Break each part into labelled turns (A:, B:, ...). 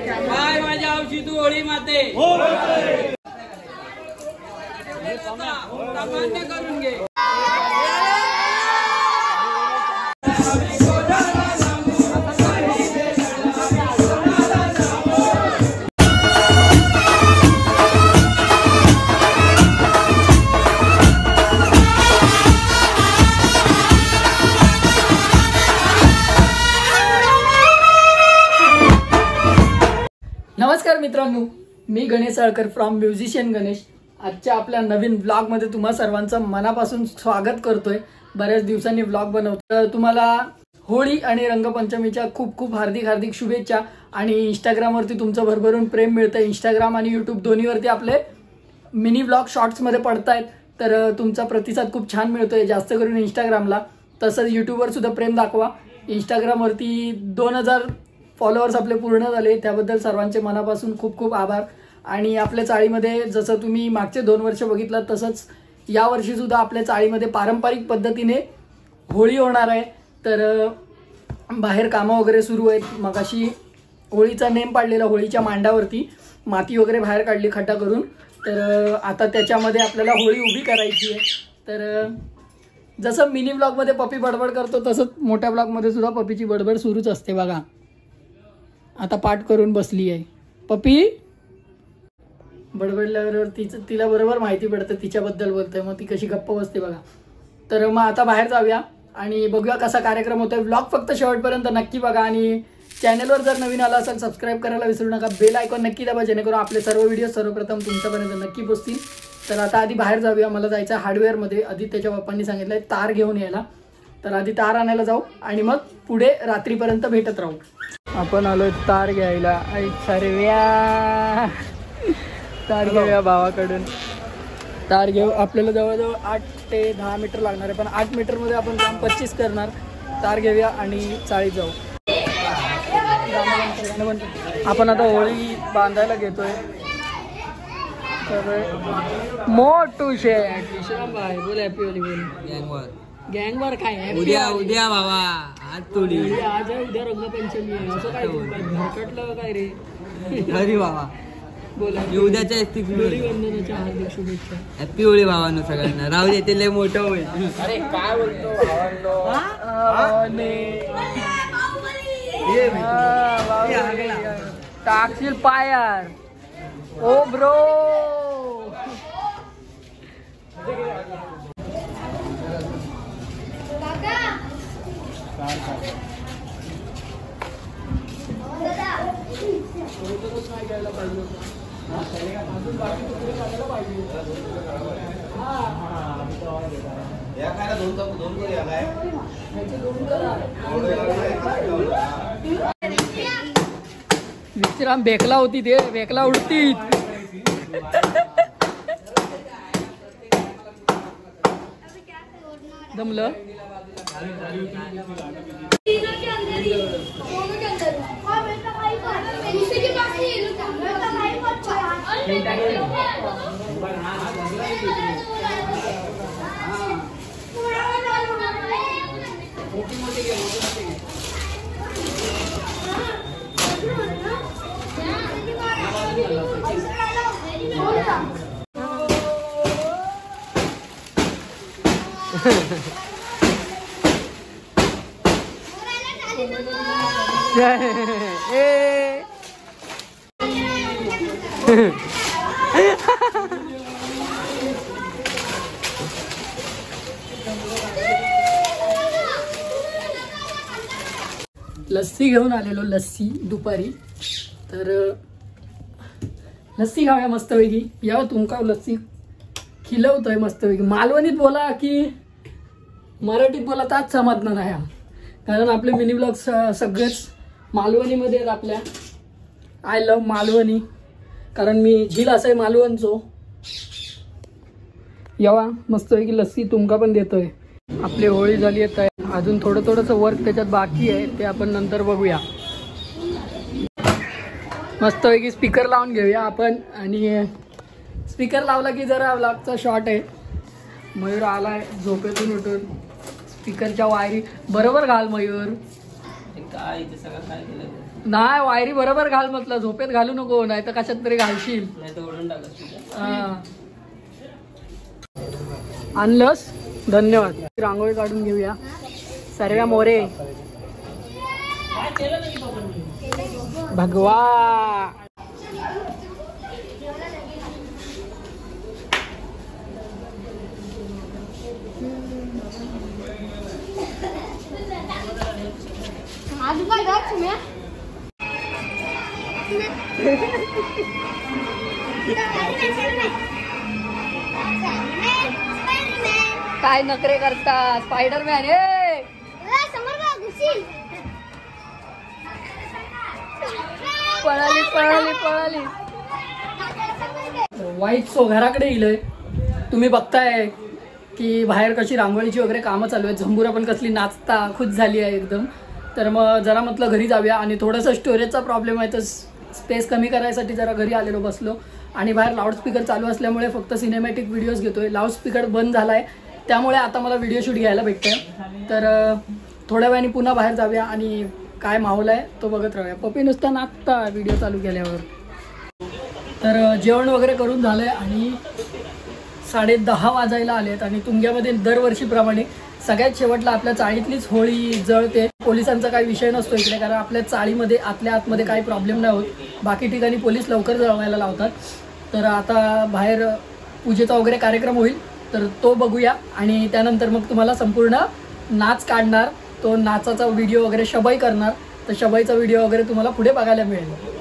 A: काय माझ्या आवशी तू होळी माते मान्य करून घे.
B: नमस्कार मित्रांनो, मी गणेश साळकर फ्रॉम म्युझिशियन गणेश. आजच्या आपल्या नवीन व्लॉग मध्ये तुम्हा सर्वांचं मनापासून स्वागत करतोय. बऱ्याच दिवसांनी व्लॉग बनवतोय. तुम्हाला होळी आणि रंगपंचमीच्या खूप खूप हार्दिक शुभेच्छा. आणि इंस्टाग्रामवरती तुमचं भरभरून प्रेम मिळतंय. इंस्टाग्राम आणि यूट्यूब दोन्हीवरती आपले मिनी व्लॉग शॉर्ट्समध्ये पडतायत. तर तुमचा प्रतिसाद खूप छान मिळतोय, जास्त करून इंस्टाग्रामला. तसंच यूट्यूबवर सुद्धा प्रेम दाखवा. इंस्टाग्रामवरती 2000 फॉलोअर्स आपले पूर्ण झाले, त्याबद्दल सर्वांचे मनापासून खूप खूप आभार. आणि आपल्या चाळीमध्ये जसं तुम्ही मागचे 2 वर्ष बघितलं, तसंच यावर्षी सुद्धा आपल्या चाळीमध्ये पारंपरिक पद्धतीने होळी होणार आहे. तर बाहेर कामं वगैरे सुरू आहेत. मगाशी होळीचा नेम पाडलेला, होळीच्या मांडावरती माती वगैरे बाहेर काढली खड्डा करून. तर आता त्याच्यामध्ये आपल्याला होळी उभी करायची आहे. तर जसं मिनी ब्लॉगमध्ये पप्पी बडबड करतो, तसंच मोठ्या ब्लॉगमध्ये सुद्धा पप्पीची बडबड सुरूच असते. बघा आता पाठ करून बसली आहे पप्पी. बडबडल्यावर तिला बरोबर माहिती पडतं तिच्याबद्दल बोलतोय, मग ती कशी गप्प बसते बघा. तर मग आता बाहेर जाऊया आणि बघूया कसा कार्यक्रम होतोय. व्लॉग फक्त शेवटपर्यंत नक्की बघा. आणि चॅनलवर जर नवीन आला असेल सबस्क्राईब करायला विसरू नका. बेल आयकॉन नक्की दाबा, जेणेकरून आपले सर्व व्हिडिओ सर्वप्रथम तुमच्यापर्यंत नक्की पोहोचतील. तर आता आधी बाहेर जाऊया. मला जायचं आहे हार्डवेअरमध्ये. आधी त्याच्या पप्पांनी सांगितलंय तार घेऊन यायला. तर आधी तार आणायला जाऊ आणि मग पुढे रात्रीपर्यंत भेटत राहू. आपण आलोय तार घ्यायला. सर्व्या तार घेऊया भावाकडून. तार घेऊ. आपल्याला जवळजवळ 8 ते 10 मीटर लागणार आहे, पण 8 मीटरमध्ये आपण काम 25 करणार. तार घेऊया आणि चाळीत जाऊ. आपण आता होळी बांधायला घेतोय. तर मोठू शेट विश्राम भाई बोल. हॅपी होळी बोल. गँगवर काय
A: उद्या बाबा आज तोडी
B: आज आहे, उद्या रंगपंचमी आहे. असं काय भरकटलं काय रे?
A: अरे बाबा
B: बोला.
A: उद्याच्या
B: होळी वंदनाच्या हार्दिक शुभेच्छा.
A: हॅपी होळी भावांनो सगळ्यांना. राहू दे ते लय मोठं होईल.
B: अरे काय बोलतो टाकशील पायार ओ ब्रो. विश्राम बेकला होती ते, बेकला उडती. दमलं. लस्सी घेऊन आलेलो. लस्सी दुपारी. तर लस्सी खाऊया मस्तपैकी. या तुमका लस्सी खिलवतोय मस्तपैकी. मालवणीत बोला की मराठीत बोला ताच समजणार नाही. कारण आपले मिनी ब्लॉग सगळेच मालवणीमध्ये आहेत आपल्या. आय लव्ह मालवणी, कारण मी झील असं आहे मालवणचो. यावा मस्तपैकी लस्सी तुमका पण देतोय. आपली होळी झाली आहे. अजून थोडंसं वर्क त्याच्यात बाकी आहे, ते आपण नंतर बघूया. मस्तपैकी स्पीकर लावून घेऊया आपण. आणि स्पीकर लावला की जरा व्लॉगचा शॉट आहे. मयूर आलाय झोपेतून उठून. स्पीकरच्या वायरी बरोबर घाल मयूर.
A: काय ते सगळं काय केलं
B: नाही वायरी बरोबर घाल म्हटलं, झोपेत घालू नको, नाही तर कशात तरी घालशील. आणलंस, धन्यवाद. रांगोळी काढून घेऊया. सर्व मोरे भगवा. काय नखरे करता स्पायडरमॅन. पळाली पळाली पळाली. वाईट सो घराकडे येईल. तुम्ही बघताय की बाहेर कशी रांगोळीची वगैरे कामं चालू आहेत. झंबुरा पण कसली नाचता खुश झाली आहे एकदम. तर मग जरा म्हटलं घरी जाऊया आणि थोडंसं स्टोरेजचा प्रॉब्लेम आहे तर स्पेस कमी करायसाठी जरा घरी आलेलो बसलो. आणि बाहेर लाऊडस्पीकर चालू असल्यामुळे फक्त सिनेमॅटिक व्हिडिओज घेतोय. लाऊडस्पीकर बंद झाला आहे त्यामुळे आता मला व्हिडिओ शूट घ्यायला भेटतंय. तर थोड्या वेळाने पुन्हा बाहेर जाऊया आणि काय माहोल आहे तो बघत राहूया. पप्पी नुसता नाचता व्हिडिओ चालू केल्यावर. तर जेवण वगैरे करून झालं आहे आणि 10:30 वाजायला आलेत. आणि तुंग्यामध्ये दरवर्षीप्रमाणे सगळ्यात शेवटला आपल्या चाळीतलीच होळी जळते. पोलिसांचा काही विषय नसतो इकडे, कारण आपल्या चाळीमध्ये आतल्या आतमध्ये काही प्रॉब्लेम नाही होत. बाकी ठिकाणी पोलीस लवकर जळवायला लावतात. तर आता बाहेर पूजेचा वगैरे कार्यक्रम होईल तर तो बघूया आणि त्यानंतर मग तुम्हाला संपूर्ण नाच काढणार. तो नाचाचा व्हिडिओ वगैरे शबाई करणार. तर शबाईचा व्हिडिओ वगैरे तुम्हाला पुढे बघायला मिळेल.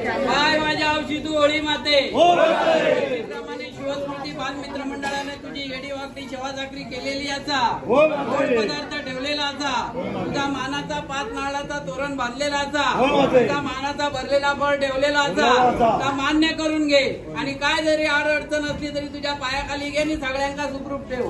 A: काय माझ्या औषधी तू होळी माते. त्याप्रमाणे शिवस्मृती बाल मित्र मंडळाने तुझी येडी वाकडी शेवा चाकरी केलेली याचा गोड पदार्थ ठेवलेला असा. तुझा मानाचा 5 नारळाचा तोरण बांधलेला असा. तुझा मानाचा भरलेला फळ ठेवलेला असा. मान्य करून घे आणि काय जरी आड अडचण असली तरी तुझ्या पायाखाली घे आणि सगळ्यांना सुखरूप ठेव.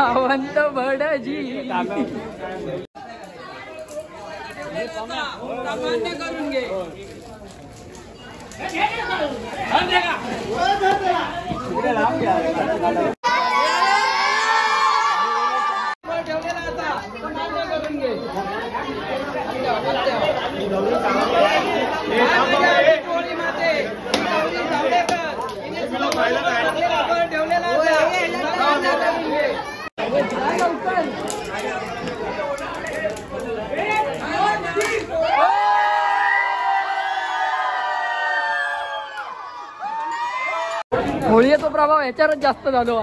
B: आवंत भडजी
A: मान्य करून घे.
B: होळीचा प्रभाव ह्याच्यावरच जास्त झालो.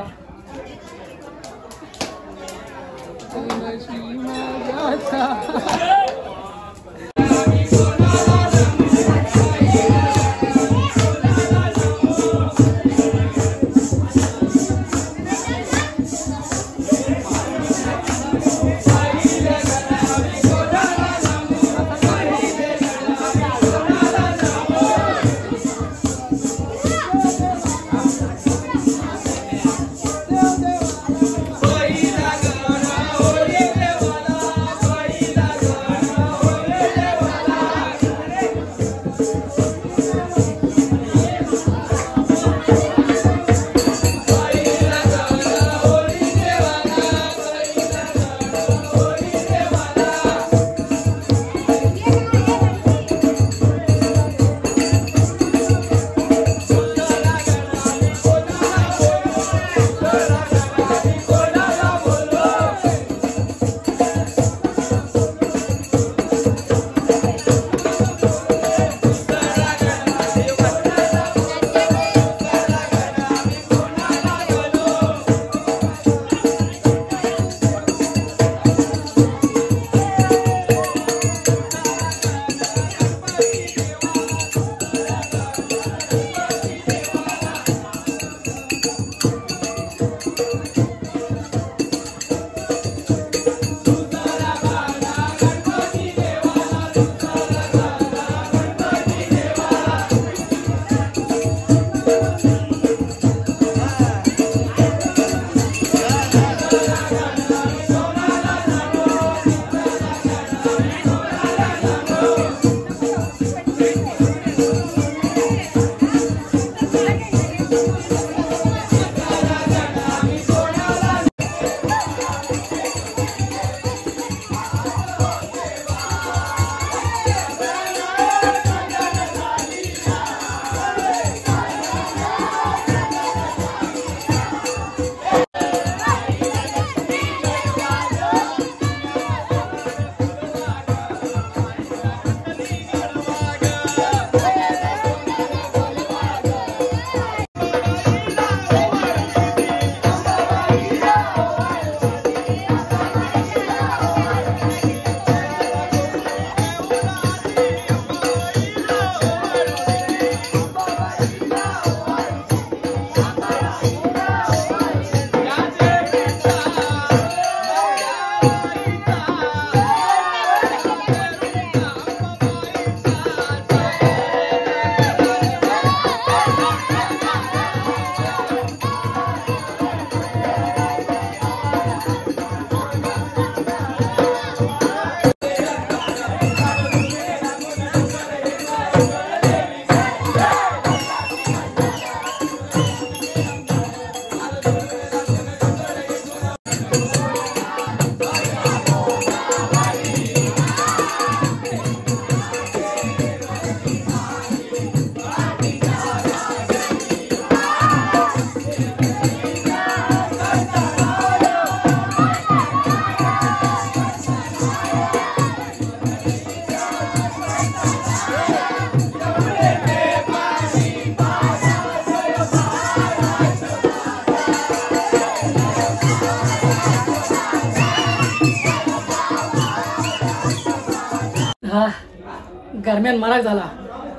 B: दरम्यान माराक झाला.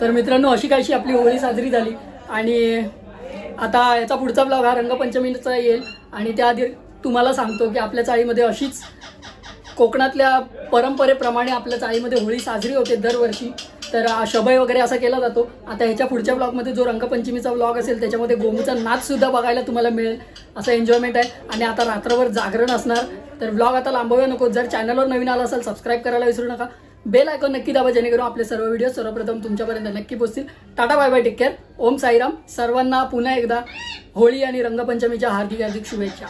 B: तर मित्रांनो अशी काहीशी आपली होळी साजरी झाली आणि आता याचा पुढचा ब्लॉग हा रंगपंचमीचा येईल आणि त्याआधी तुम्हाला सांगतो की आपल्या चाळीमध्ये अशीच कोकणातल्या परंपरेप्रमाणे आपल्या चाळीमध्ये होळी साजरी होते दरवर्षी. तर शबय वगैरे असा केला जातो. आता ह्याच्या पुढच्या ब्लॉगमध्ये जो रंगपंचमीचा ब्लॉग असेल त्याच्यामध्ये गोमूचा नाचसुद्धा बघायला तुम्हाला मिळेल. असं एन्जॉयमेंट आहे आणि आता रात्रभर जागरण असणार. तर ब्लॉग आता लांबवूया नको. जर चॅनलवर नवीन आला असाल सबस्क्राईब करायला विसरू नका. बेल आयकॉन नक्की दाबा जेणेकरून आपले सर्व व्हिडिओ सर्वप्रथम तुमच्यापर्यंत नक्की पोहोचतील. Tata bye bye take care. Om Sairam. सर्वांना पुन्हा एकदा होळी आणि रंगपंचमीच्या हार्दिक हार्दिक शुभेच्छा.